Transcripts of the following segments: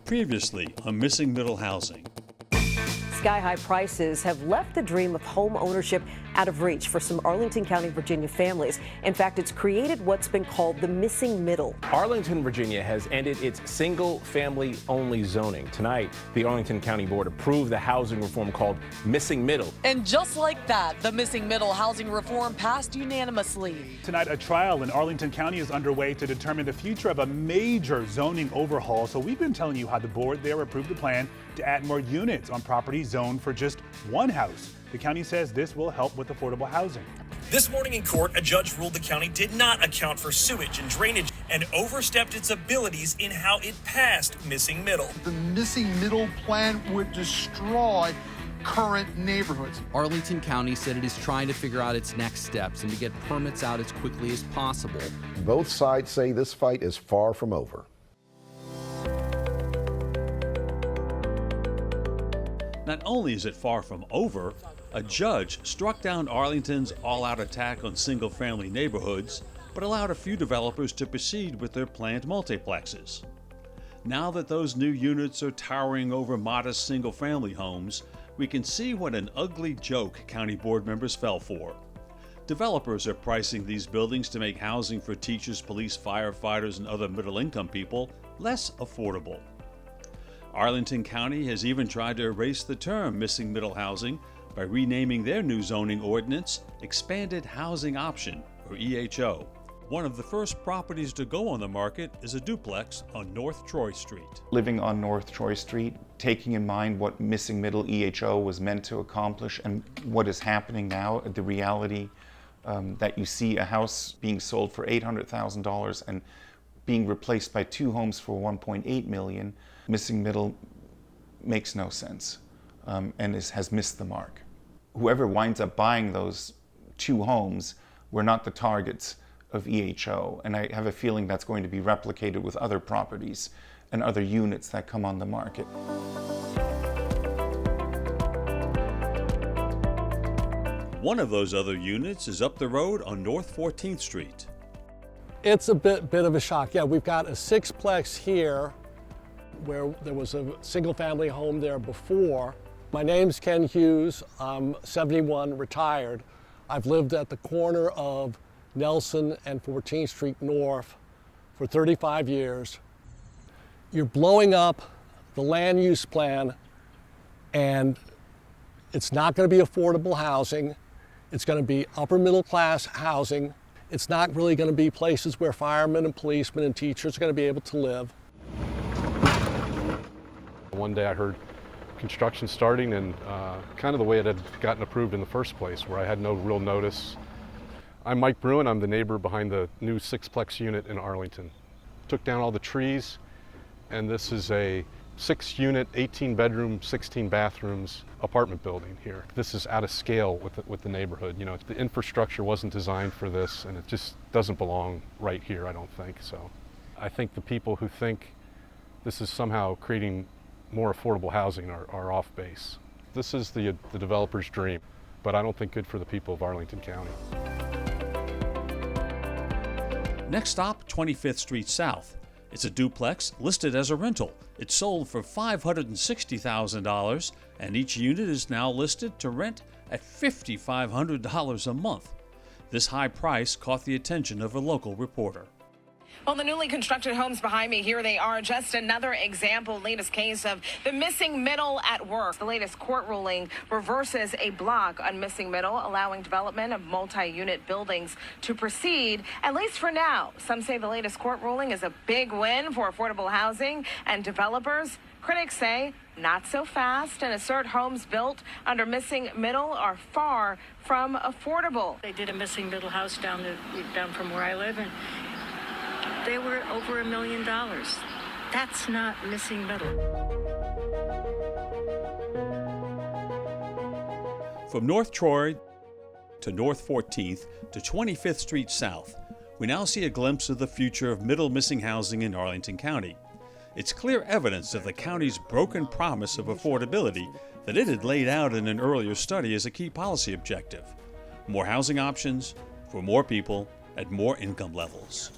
Previously on Missing Middle Housing. Sky-high prices have left the dream of home ownership out of reach for some Arlington County, Virginia families. In fact, it's created what's been called the missing middle. Arlington, Virginia has ended its single-family-only zoning. Tonight, the Arlington County Board approved the housing reform called Missing Middle. And just like that, the Missing Middle housing reform passed unanimously. Tonight, a trial in Arlington County is underway to determine the future of a major zoning overhaul. So we've been telling you how the board there approved a plan to add more units on properties zoned for just one house. The county says this will help with affordable housing. This morning in court, a judge ruled the county did not account for sewage and drainage and overstepped its abilities in how it passed Missing Middle. The Missing Middle plan would destroy current neighborhoods. Arlington County said it is trying to figure out its next steps and to get permits out as quickly as possible. Both sides say this fight is far from over. Not only is it far from over, a judge struck down Arlington's all-out attack on single-family neighborhoods, but allowed a few developers to proceed with their planned multiplexes. Now that those new units are towering over modest single-family homes, we can see what an ugly joke county board members fell for. Developers are pricing these buildings to make housing for teachers, police, firefighters, and other middle-income people less affordable. Arlington County has even tried to erase the term missing middle housing by renaming their new zoning ordinance Expanded Housing Option, or EHO. One of the first properties to go on the market is a duplex on North Troy Street. Living on North Troy Street, taking in mind what Missing Middle EHO was meant to accomplish and what is happening now, the reality that you see a house being sold for $800,000 and being replaced by two homes for $1.8 million, Missing Middle makes no sense and has missed the mark. Whoever winds up buying those two homes were not the targets of EHO, and I have a feeling that's going to be replicated with other properties and other units that come on the market. One of those other units is up the road on North 14th Street. It's a bit of a shock. Yeah, we've got a sixplex here where there was a single family home there before. My name's Ken Hughes. I'm 71, retired. I've lived at the corner of Nelson and 14th Street North for 35 years. You're blowing up the land use plan, and it's not going to be affordable housing. It's going to be upper middle class housing. It's not really going to be places where firemen and policemen and teachers are going to be able to live. One day I heard construction starting and kind of the way it had gotten approved in the first place, where I had no real notice. I'm Mike Bruin. I'm the neighbor behind the new sixplex unit in Arlington. Took down all the trees, and this is a 6-unit, 18-bedroom, 16 bathrooms apartment building here. This is out of scale with the neighborhood. You know, the infrastructure wasn't designed for this, and it just doesn't belong right here, I don't think. So I think the people who think this is somehow creating more affordable housing are off base. This is the developer's dream, but I don't think good for the people of Arlington County. Next stop, 25th Street South. It's a duplex listed as a rental. It sold for $560,000, and each unit is now listed to rent at $5,500 a month. This high price caught the attention of a local reporter. Well, the newly constructed homes behind me, here they are, just another example, latest case of the missing middle at work. The latest court ruling reverses a block on missing middle, allowing development of multi-unit buildings to proceed, at least for now. Some say the latest court ruling is a big win for affordable housing and developers. Critics say not so fast and assert homes built under missing middle are far from affordable. They did a missing middle house down from where I live, and they were over $1 million. That's not missing middle. From North Troy to North 14th to 25th Street South, we now see a glimpse of the future of middle missing housing in Arlington County. It's clear evidence of the county's broken promise of affordability that it had laid out in an earlier study as a key policy objective. More housing options for more people at more income levels.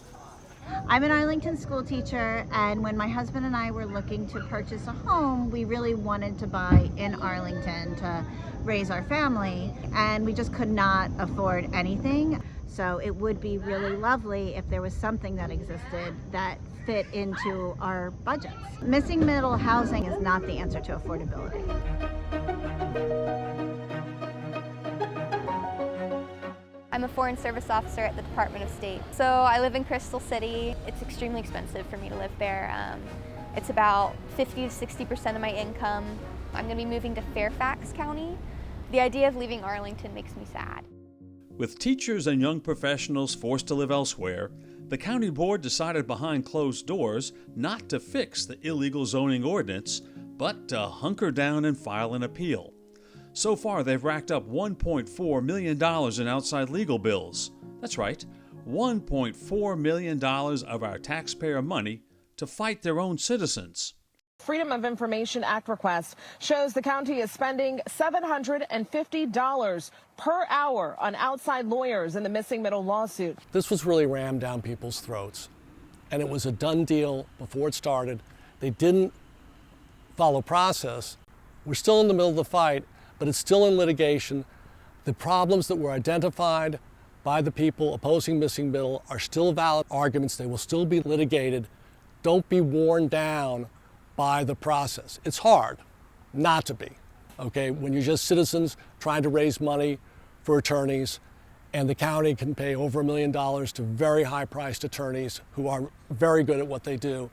I'm an Arlington school teacher, and when my husband and I were looking to purchase a home, we really wanted to buy in Arlington to raise our family, and we just could not afford anything. So it would be really lovely if there was something that existed that fit into our budgets. Missing middle housing is not the answer to affordability. I'm a Foreign Service Officer at the Department of State. So I live in Crystal City. It's extremely expensive for me to live there. It's about 50 to 60% of my income. I'm going to be moving to Fairfax County. The idea of leaving Arlington makes me sad. With teachers and young professionals forced to live elsewhere, the county board decided behind closed doors not to fix the illegal zoning ordinance, but to hunker down and file an appeal. So far, they've racked up $1.4 million in outside legal bills. That's right, $1.4 million of our taxpayer money to fight their own citizens. Freedom of Information Act request shows the county is spending $750 per hour on outside lawyers in the missing middle lawsuit. This was really rammed down people's throats, and it was a done deal before it started. They didn't follow process. We're still in the middle of the fight, but it's still in litigation. The problems that were identified by the people opposing missing middle are still valid arguments. They will still be litigated. Don't be worn down by the process. It's hard not to be, okay? When you're just citizens trying to raise money for attorneys, and the county can pay over $1 million to very high-priced attorneys who are very good at what they do,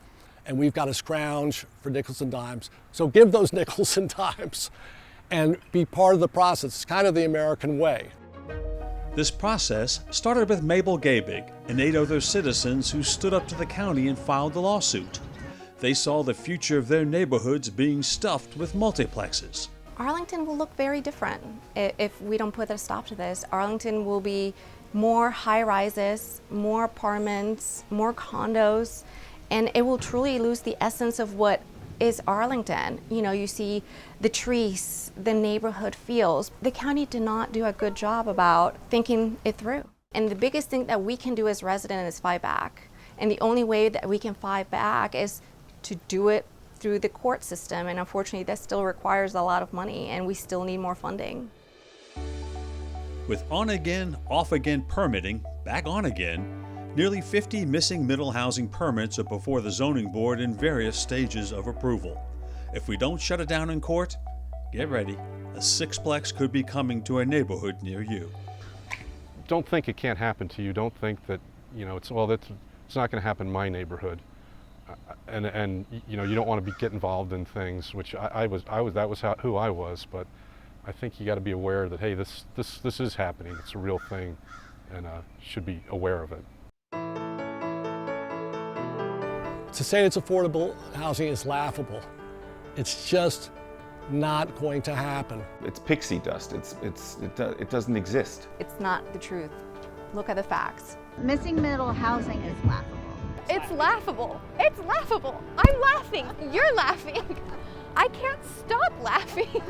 and we've got to scrounge for nickels and dimes. So give those nickels and dimes and be part of the process. It's kind of the American way. This process started with Mabel Gabig and 8 other citizens who stood up to the county and filed the lawsuit. They saw the future of their neighborhoods being stuffed with multiplexes. Arlington will look very different if we don't put a stop to this. Arlington will be more high-rises, more apartments, more condos, and it will truly lose the essence of what is Arlington. You know, you see the trees, the neighborhood feels. The county did not do a good job about thinking it through. And the biggest thing that we can do as residents is fight back. And the only way that we can fight back is to do it through the court system, and unfortunately that still requires a lot of money, and we still need more funding. With on-again, off-again permitting, back on again, nearly 50 missing middle housing permits are before the zoning board in various stages of approval. If we don't shut it down in court, get ready, a sixplex could be coming to a neighborhood near you. Don't think it can't happen to you. Don't think that, it's not going to happen in my neighborhood. And you don't want to get involved in things, which that was who I was, but I think you got to be aware that, hey, this is happening. It's a real thing, and should be aware of it. To say it's affordable housing is laughable. It's just not going to happen. It's pixie dust. It doesn't exist. It's not the truth. Look at the facts. Missing middle housing is laughable. It's laughable. It's laughable. I'm laughing. You're laughing. I can't stop laughing.